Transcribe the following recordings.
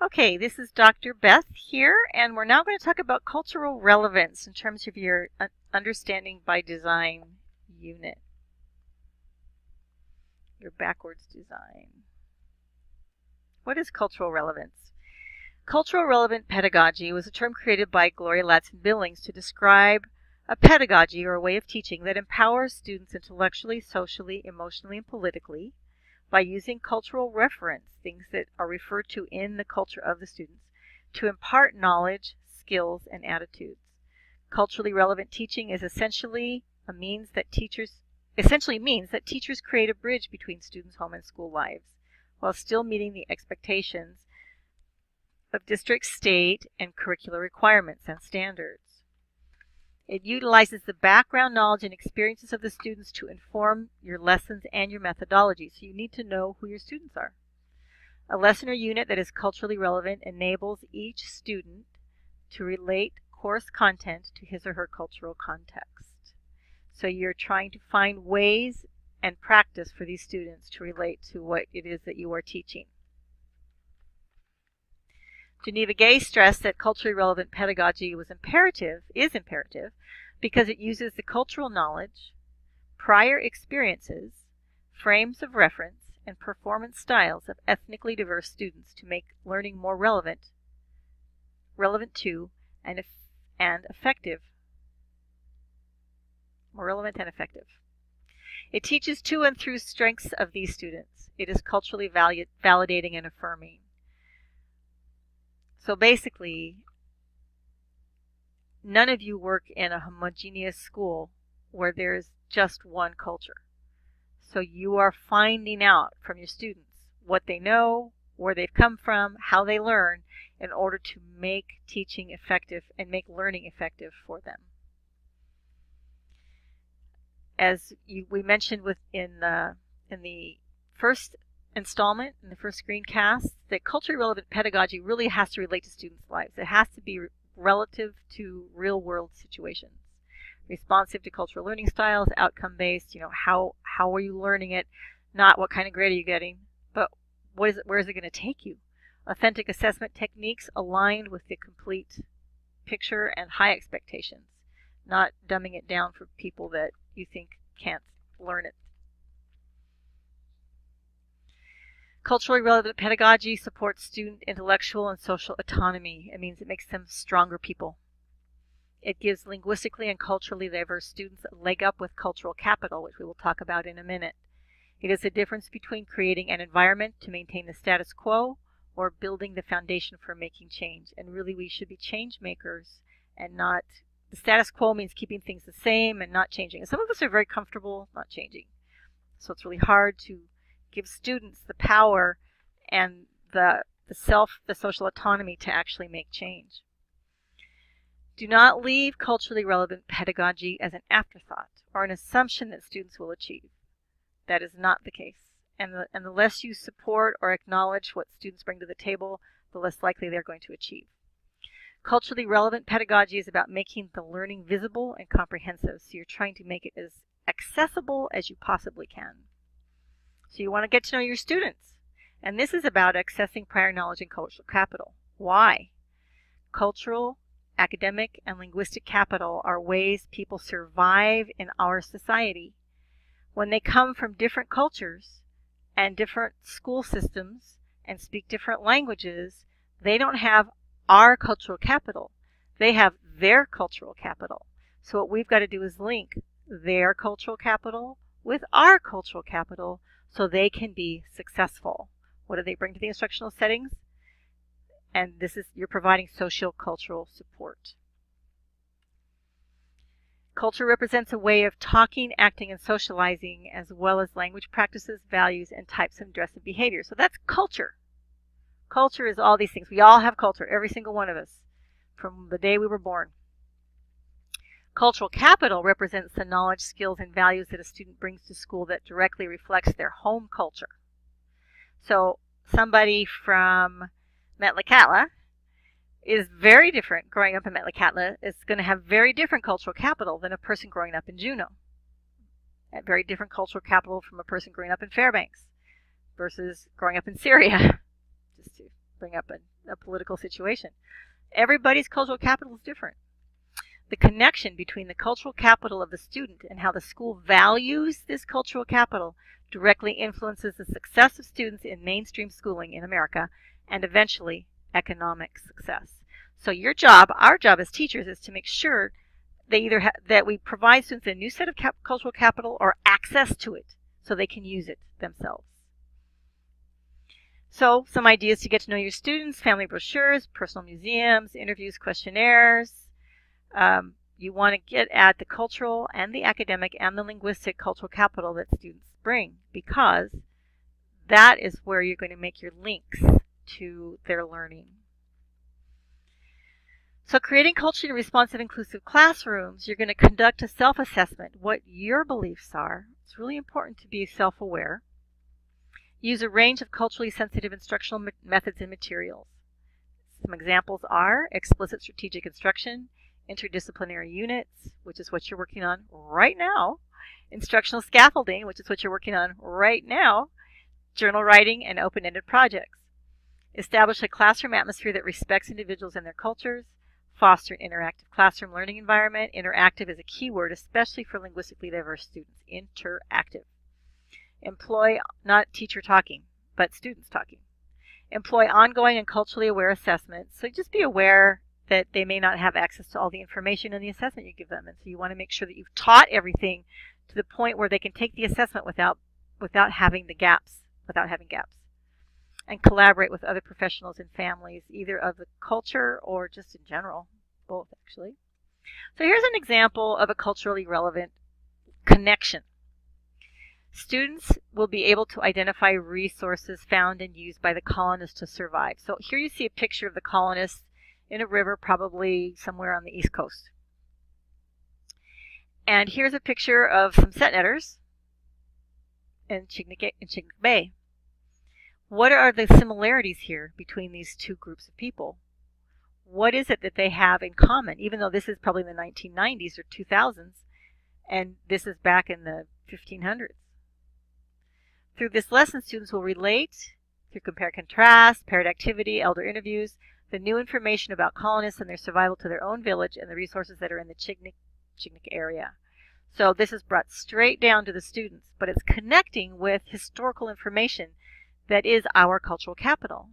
Okay, this is Dr. Beth here, and we're now going to talk about cultural relevance in terms of your understanding by design unit, your backwards design. What is cultural relevance? Cultural relevant pedagogy was a term created by Gloria Ladson-Billings to describe a pedagogy or a way of teaching that empowers students intellectually, socially, emotionally, and politically by using cultural reference, things that are referred to in the culture of the students, to impart knowledge, skills, and attitudes. Culturally relevant teaching is essentially means that teachers create a bridge between students' home and school lives, while still meeting the expectations of district, state, and curricular requirements and standards. It utilizes the background knowledge and experiences of the students to inform your lessons and your methodology, so you need to know who your students are. A lesson or unit that is culturally relevant enables each student to relate course content to his or her cultural context. So you're trying to find ways and practice for these students to relate to what it is that you are teaching. Geneva Gay stressed that culturally relevant pedagogy is imperative because it uses the cultural knowledge, prior experiences, frames of reference, and performance styles of ethnically diverse students to make learning more relevant to, and effective. More relevant and effective. It teaches to and through strengths of these students. It is culturally validating and affirming. So basically, none of you work in a homogeneous school where there's just one culture. So you are finding out from your students what they know, where they've come from, how they learn, in order to make teaching effective and make learning effective for them. As we mentioned in the first installment, in the first screencast, that culturally relevant pedagogy really has to relate to students' lives. It has to be relative to real-world situations, responsive to cultural learning styles, outcome-based. How are you learning it? Not what kind of grade are you getting, but where is it going to take you? Authentic assessment techniques aligned with the complete picture and high expectations, not dumbing it down for people that you think can't learn it. Culturally relevant pedagogy supports student intellectual and social autonomy. It means it makes them stronger people. It gives linguistically and culturally diverse students a leg up with cultural capital, which we will talk about in a minute. It is the difference between creating an environment to maintain the status quo or building the foundation for making change. And really, we should be change makers and not. The status quo means keeping things the same and not changing. And some of us are very comfortable not changing. So it's really hard to give students the power and the social autonomy to actually make change. Do not leave culturally relevant pedagogy as an afterthought or an assumption that students will achieve. That is not the case. And the less you support or acknowledge what students bring to the table, the less likely they're going to achieve. Culturally relevant pedagogy is about making the learning visible and comprehensive. So you're trying to make it as accessible as you possibly can. So you want to get to know your students. And this is about accessing prior knowledge and cultural capital. Why? Cultural, academic, and linguistic capital are ways people survive in our society. When they come from different cultures and different school systems and speak different languages, they don't have our cultural capital. They have their cultural capital. So what we've got to do is link their cultural capital with our cultural capital so they can be successful. What do they bring to the instructional settings? And you're providing socio-cultural support. Culture represents a way of talking, acting, and socializing, as well as language practices, values, and types of dress and behavior. So that's culture. Culture is all these things. We all have culture, every single one of us, from the day we were born. Cultural capital represents the knowledge, skills, and values that a student brings to school that directly reflects their home culture. So somebody from Metlakatla is very different growing up in Metlakatla. It's going to have very different cultural capital than a person growing up in Juneau. And very different cultural capital from a person growing up in Fairbanks versus growing up in Syria. Just to bring up a political situation. Everybody's cultural capital is different. The connection between the cultural capital of the student and how the school values this cultural capital directly influences the success of students in mainstream schooling in America and eventually economic success. So your job, our job as teachers, is to make sure they either that we provide students a new set of cultural capital or access to it so they can use it themselves. So some ideas to get to know your students: family brochures, personal museums, interviews, questionnaires. You want to get at the cultural and the academic and the linguistic cultural capital that students bring, because that is where you're going to make your links to their learning. So creating culturally responsive, inclusive classrooms, you're going to conduct a self-assessment, what your beliefs are. It's really important to be self-aware. Use a range of culturally sensitive instructional methods and materials. Some examples are explicit strategic instruction, interdisciplinary units, which is what you're working on right now, instructional scaffolding, which is what you're working on right now, journal writing, and open-ended projects. Establish a classroom atmosphere that respects individuals and their cultures. Foster an interactive classroom learning environment. Interactive is a key word, especially for linguistically diverse students. Interactive. Employ, not teacher talking, but students talking. Employ ongoing and culturally aware assessments. So just be aware that they may not have access to all the information in the assessment you give them. And so you want to make sure that you've taught everything to the point where they can take the assessment without having gaps. And collaborate with other professionals and families, either of the culture or just in general, both actually. So here's an example of a culturally relevant connection. Students will be able to identify resources found and used by the colonists to survive. So here you see a picture of the colonists in a river, probably somewhere on the East Coast. And here's a picture of some set netters in Chignik Bay. What are the similarities here between these two groups of people? What is it that they have in common, even though this is probably in the 1990s or 2000s, and this is back in the 1500s? Through this lesson, students will relate, through compare and contrast, paired activity, elder interviews, the new information about colonists and their survival to their own village and the resources that are in the Chignik area. So this is brought straight down to the students, but it's connecting with historical information that is our cultural capital.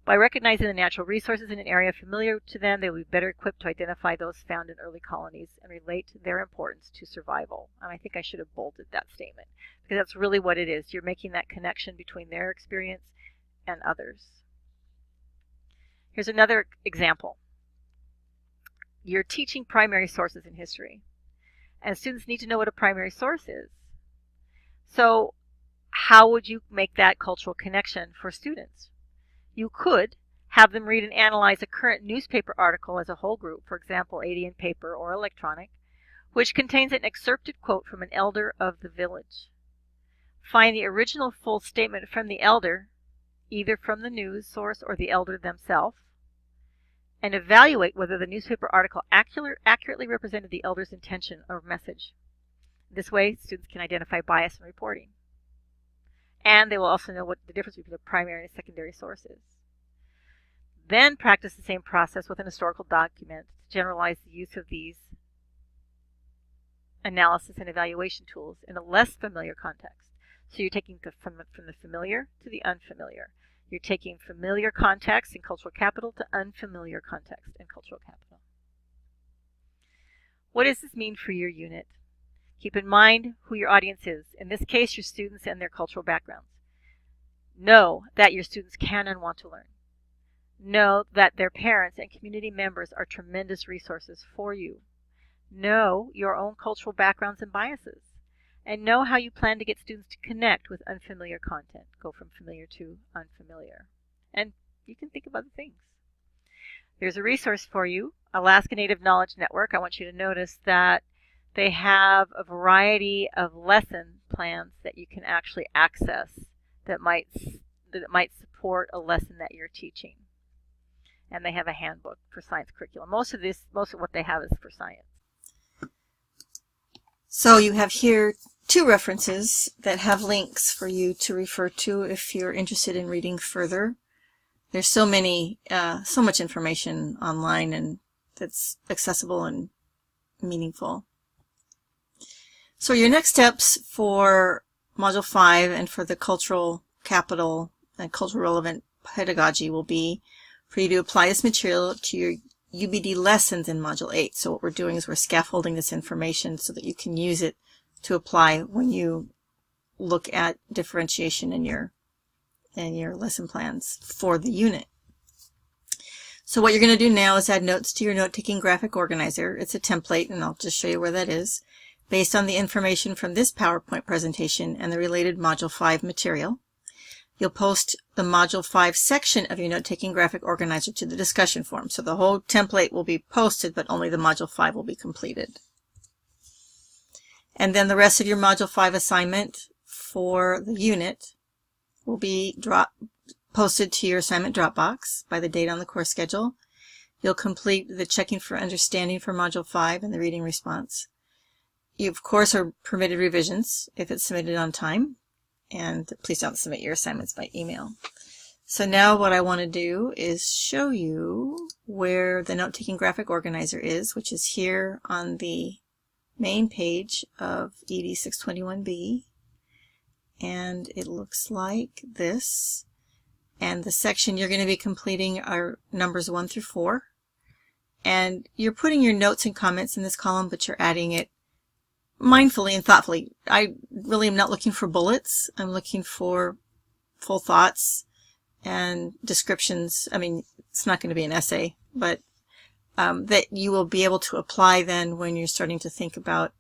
By recognizing the natural resources in an area familiar to them, they will be better equipped to identify those found in early colonies and relate their importance to survival. And I think I should have bolded that statement, because that's really what it is. You're making that connection between their experience and others. Here's another example. You're teaching primary sources in history, and students need to know what a primary source is. So how would you make that cultural connection for students? You could have them read and analyze a current newspaper article as a whole group, for example, ADN paper or electronic, which contains an excerpted quote from an elder of the village. Find the original full statement from the elder, either from the news source or the elder themselves, and evaluate whether the newspaper article accurately represented the elder's intention or message. This way, students can identify bias in reporting. And they will also know what the difference between the primary and secondary source is. Then practice the same process with an historical document to generalize the use of these analysis and evaluation tools in a less familiar context. So you're taking from the familiar to the unfamiliar. You're taking familiar context and cultural capital to unfamiliar context and cultural capital. What does this mean for your unit? Keep in mind who your audience is. In this case, your students and their cultural backgrounds. Know that your students can and want to learn. Know that their parents and community members are tremendous resources for you. Know your own cultural backgrounds and biases. And know how you plan to get students to connect with unfamiliar content. Go from familiar to unfamiliar. And you can think of other things. There's a resource for you, Alaska Native Knowledge Network. I want you to notice that they have a variety of lesson plans that you can actually access that might support a lesson that you're teaching. And they have a handbook for science curriculum. Most of what they have is for science. So you have here two references that have links for you to refer to if you're interested in reading further. there's so much information online and that's accessible and meaningful. So your next steps for Module 5 and for the cultural capital and cultural relevant pedagogy will be for you to apply this material to your UBD lessons in Module 8. So what we're doing is we're scaffolding this information so that you can use it to apply when you look at differentiation in your lesson plans for the unit. So what you're going to do now is add notes to your note-taking graphic organizer. It's a template, and I'll just show you where that is, based on the information from this PowerPoint presentation and the related Module 5 material. You'll post the Module 5 section of your note-taking graphic organizer to the discussion forum. So the whole template will be posted, but only the Module 5 will be completed. And then the rest of your Module 5 assignment for the unit will be posted to your assignment Dropbox by the date on the course schedule. You'll complete the checking for understanding for Module 5 and the reading response. You, of course, are permitted revisions if it's submitted on time, and please don't submit your assignments by email. So now what I want to do is show you where the note-taking graphic organizer is, which is here on the main page of ED 621B, and it looks like this. And the section you're going to be completing are numbers 1 through 4, and you're putting your notes and comments in this column, but you're adding it mindfully and thoughtfully. I really am not looking for bullets. I'm looking for full thoughts and descriptions. I mean, it's not going to be an essay, but that you will be able to apply then when you're starting to think about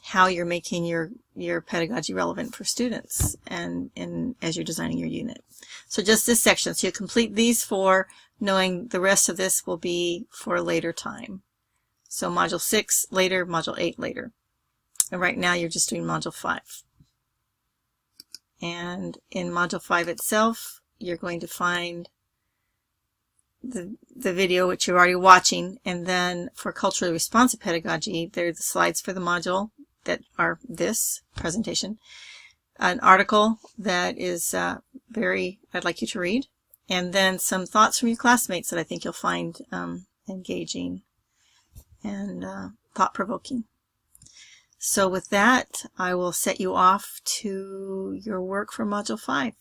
how you're making your pedagogy relevant for students and as you're designing your unit. So just this section. So you complete these 4, knowing the rest of this will be for a later time. So Module 6 later, Module 8 later. And right now you're just doing Module 5. And in Module 5 itself, you're going to find the video which you're already watching, and then for culturally responsive pedagogy, there are the slides for the module that are this presentation, an article that is I'd like you to read, and then some thoughts from your classmates that I think you'll find engaging and thought-provoking. So with that, I will set you off to your work for Module 5.